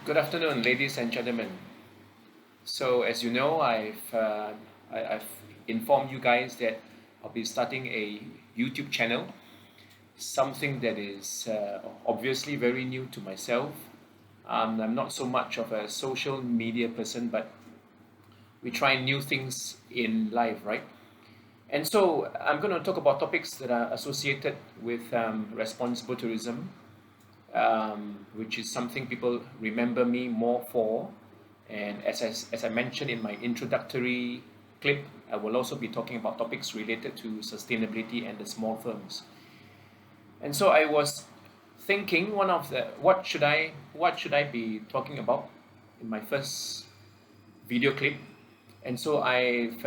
Good afternoon, ladies and gentlemen. So, as you know, I've informed you guys that I'll be starting a YouTube channel, something that is obviously very new to myself. I'm not so much of a social media person, but we try new things in life, right? And so, I'm going to talk about topics that are associated with responsible tourism, which is something people remember me more for. And as I mentioned in my introductory clip, I will also be talking about topics related to sustainability and the small firms. And so I was thinking one of the what should I be talking about in my first video clip. And so I've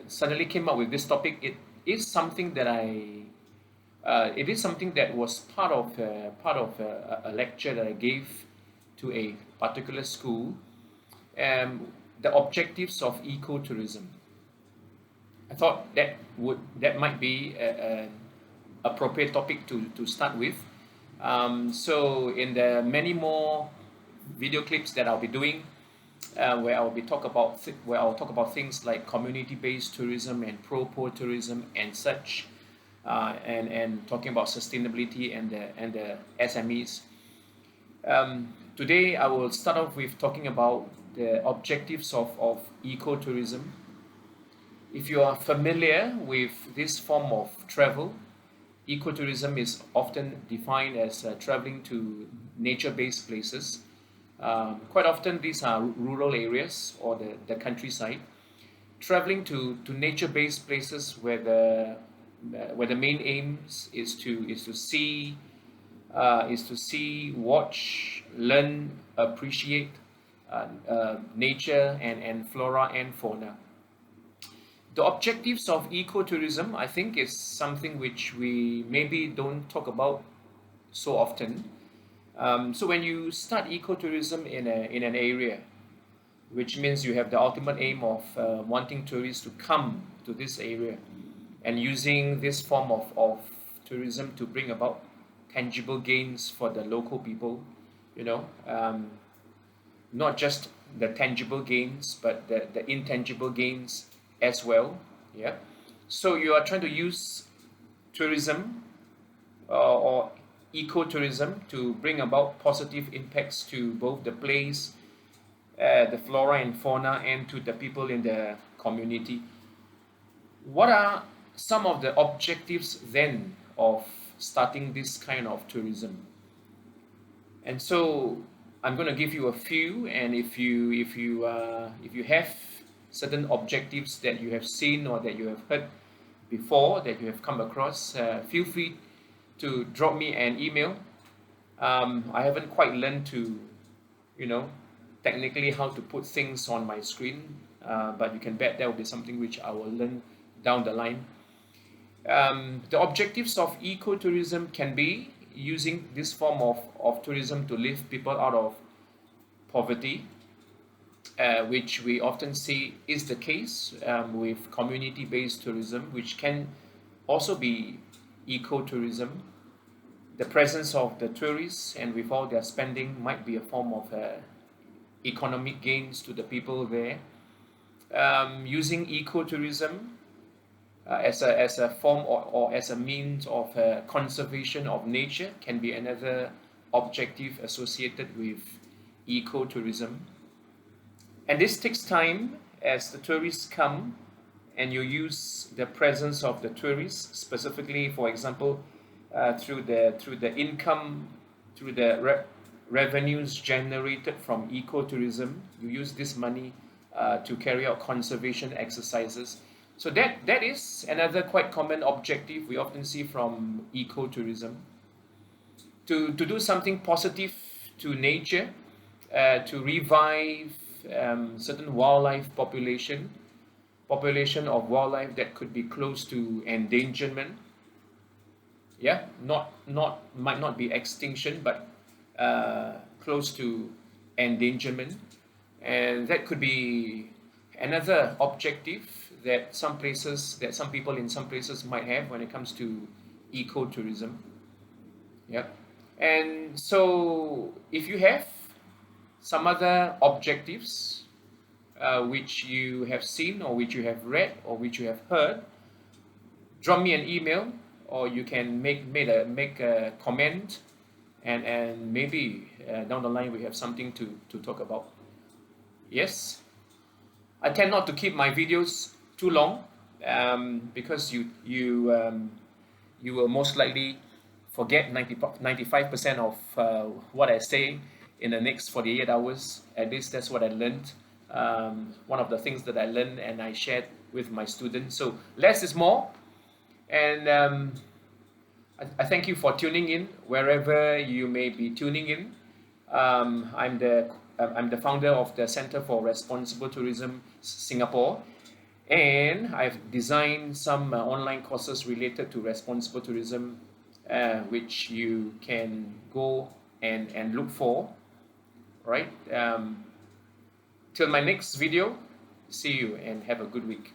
suddenly came up with this topic. It is something that was part of a lecture that I gave to a particular school. The objectives of ecotourism. I thought that might be an appropriate topic to start with. So in the many more video clips that I'll be doing, where I'll talk about things like community-based tourism and pro-poor tourism and such, and talking about sustainability and the SMEs. Today I will start off with talking about the objectives of ecotourism. If you are familiar with this form of travel, ecotourism is often defined as traveling to nature-based places. Quite often these are rural areas or the countryside. Traveling to nature-based places where the main aims is to see, watch, learn, appreciate nature and flora and fauna. The objectives of ecotourism, I think, is something which we maybe don't talk about so often. So when you start ecotourism in an area, which means you have the ultimate aim of wanting tourists to come to this area and using this form of tourism to bring about tangible gains for the local people, you know, not just the tangible gains, but the intangible gains as well. Yeah. So you are trying to use tourism or ecotourism to bring about positive impacts to both the place, the flora and fauna, and to the people in the community. What are some of the objectives then of starting this kind of tourism? And so I'm going to give you a few, and if you have certain objectives that you have seen or that you have heard before, that you have come across, feel free to drop me an email. I haven't quite learned to, you know, technically how to put things on my screen, but you can bet that will be something which I will learn down the line. The objectives of ecotourism can be using this form of tourism to lift people out of poverty, which we often see is the case with community-based tourism, which can also be ecotourism. The presence of the tourists and with all their spending might be a form of economic gains to the people there. Using ecotourism as a form or as a means of conservation of nature can be another objective associated with ecotourism. And this takes time as the tourists come and you use the presence of the tourists, specifically, for example, through the income, through the revenues generated from ecotourism. You use this money to carry out conservation exercises. So that is another quite common objective we often see from ecotourism. To do something positive to nature, to revive certain wildlife population of wildlife that could be close to endangerment. Yeah, might not be extinction, but close to endangerment, and that could be another objective that some people in some places might have when it comes to ecotourism. Yeah, and so if you have some other objectives which you have seen or which you have read or which you have heard, drop me an email, or you can make a comment, and maybe down the line we have something to talk about. Yes, I tend not to keep my videos too long because you will most likely forget 95% of what I say in the next 48 hours. At least that's what I learned. One of the things that I learned and I shared with my students. So less is more. And I thank you for tuning in wherever you may be tuning in. I'm the founder of the Center for Responsible Tourism Singapore, and I've designed some online courses related to responsible tourism, which you can go and look for. Right? Till my next video, see you and have a good week.